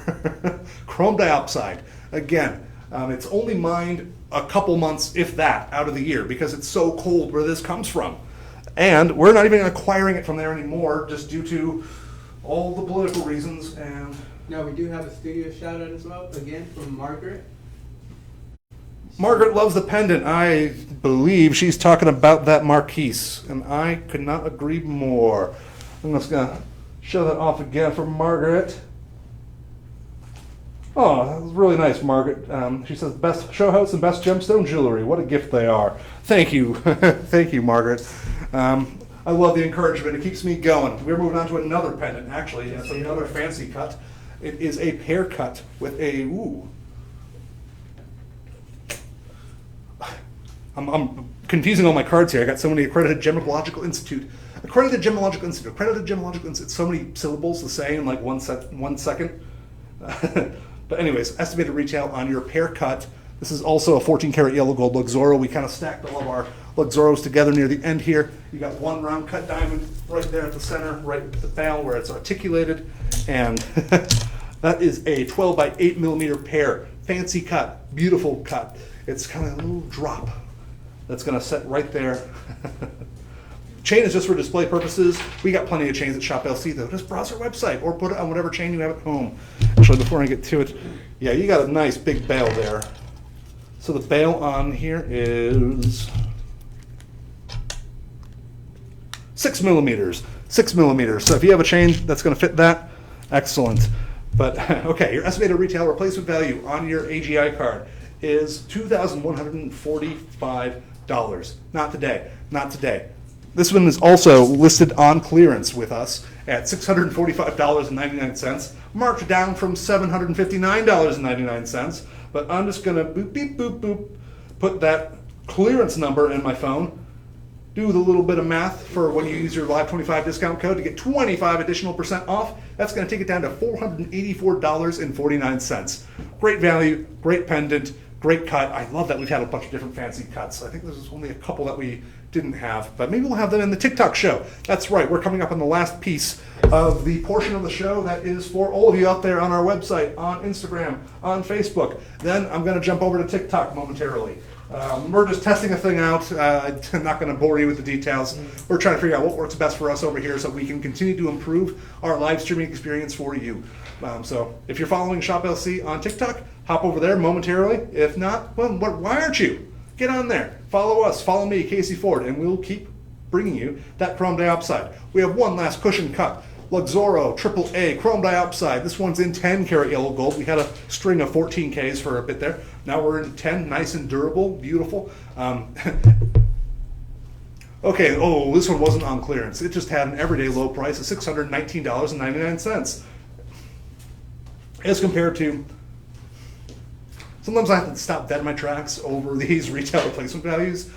Speaker 1: chrome diopside. Again, it's only mined a couple months, if that, out of the year because it's so cold where this comes from. And we're not even acquiring it from there anymore just due to all the political reasons. And
Speaker 3: now we do have a studio shout out as well, again from Margaret.
Speaker 1: Margaret loves the pendant. I believe she's talking about that Marquise, and I could not agree more. I'm just going to show that off again for Margaret. Oh, that was really nice, Margaret. She says, best show house and best gemstone jewelry. What a gift they are. Thank you. Thank you, Margaret. I love the encouragement. It keeps me going. We're moving on to another pendant, actually. It's another fancy cut. It is a pear cut with a, I'm confusing all my cards here. I got so many accredited Gemological Institute. Accredited Gemological Institute. So many syllables to say in like 1 second. But anyways, estimated retail on your pear cut. This is also a 14 karat yellow gold Luxoro. We kind of stacked all of our Luxoros together near the end here. You got one round cut diamond right there at the center, right at the bail where it's articulated. And that is a 12 by 8 millimeter pear. Fancy cut, beautiful cut. It's kind of a little drop that's going to set right there. Chain is just for display purposes. We got plenty of chains at Shop LC though. Just browse our website or put it on whatever chain you have at home. Actually, before I get to it, yeah, you got a nice big bail there. So the bail on here is 6 millimeters. 6 millimeters. So if you have a chain that's going to fit that, excellent. But okay, your estimated retail replacement value on your AGI card is $2,145. Not today. Not today. This one is also listed on clearance with us at $645.99, marked down from $759.99. But I'm just going to boop, beep, boop, boop, put that clearance number in my phone, do the little bit of math for when you use your Live 25 discount code to get 25 additional % off. That's going to take it down to $484.49. Great value, great pendant, great cut. I love that we've had a bunch of different fancy cuts. I think there's only a couple that we didn't have, but maybe we'll have them in the TikTok show. That's right, we're coming up on the last piece of the portion of the show that is for all of you out there on our website, on Instagram, on Facebook. Then I'm going to jump over to TikTok momentarily. We're just testing a thing out. I'm not going to bore you with the details. We're trying to figure out what works best for us over here so we can continue to improve our live streaming experience for you. So if you're following Shop LC on TikTok, hop over there momentarily. If not, well, why aren't you? Get on there. Follow us. Follow me, Casey Ford, and we'll keep bringing you that chrome diopside. We have one last cushion cut. Luxoro AAA chrome diopside. This one's in 10 karat yellow gold. We had a string of 14Ks for a bit there. Now we're in 10, nice and durable, beautiful. Okay, oh, this one wasn't on clearance. It just had an everyday low price of $619.99. As compared to, sometimes I have to stop dead in my tracks over these retail replacement values.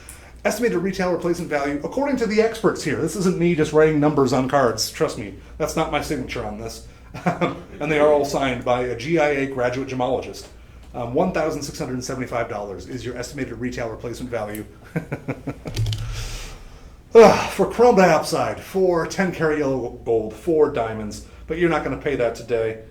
Speaker 1: Estimated retail replacement value, according to the experts here, this isn't me just writing numbers on cards, trust me, that's not my signature on this. And they are all signed by a GIA graduate gemologist. $1,675 is your estimated retail replacement value. For chrome diopside, for 10 karat yellow gold, for diamonds, but you're not going to pay that today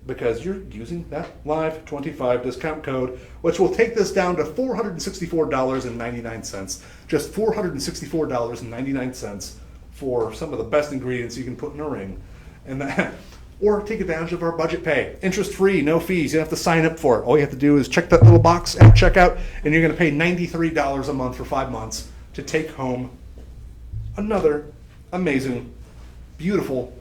Speaker 1: because you're using that live 25 discount code, which will take this down to $464.99. Just $464.99 for some of the best ingredients you can put in a ring. And that, or take advantage of our budget pay. Interest free, no fees. You don't have to sign up for it. All you have to do is check that little box at checkout, and you're going to pay $93 a month for 5 months to take home another amazing, beautiful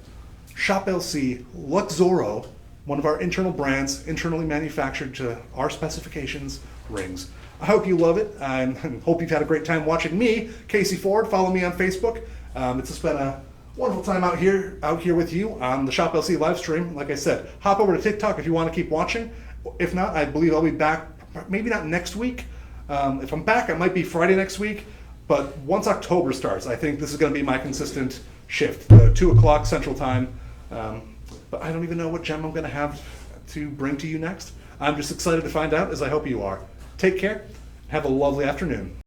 Speaker 1: Shop LC Luxoro, one of our internal brands, internally manufactured to our specifications, rings. I hope you love it. I hope you've had a great time watching me, Casey Ford. Follow me on Facebook. It's just been a wonderful time out here with you on the Shop LC live stream. Like I said, hop over to TikTok if you want to keep watching. If not, I believe I'll be back, maybe not next week. If I'm back, it might be Friday next week. But once October starts, I think this is going to be my consistent shift, 2 o'clock Central Time. But I don't even know what gem I'm going to have to bring to you next. I'm just excited to find out, as I hope you are. Take care. Have a lovely afternoon.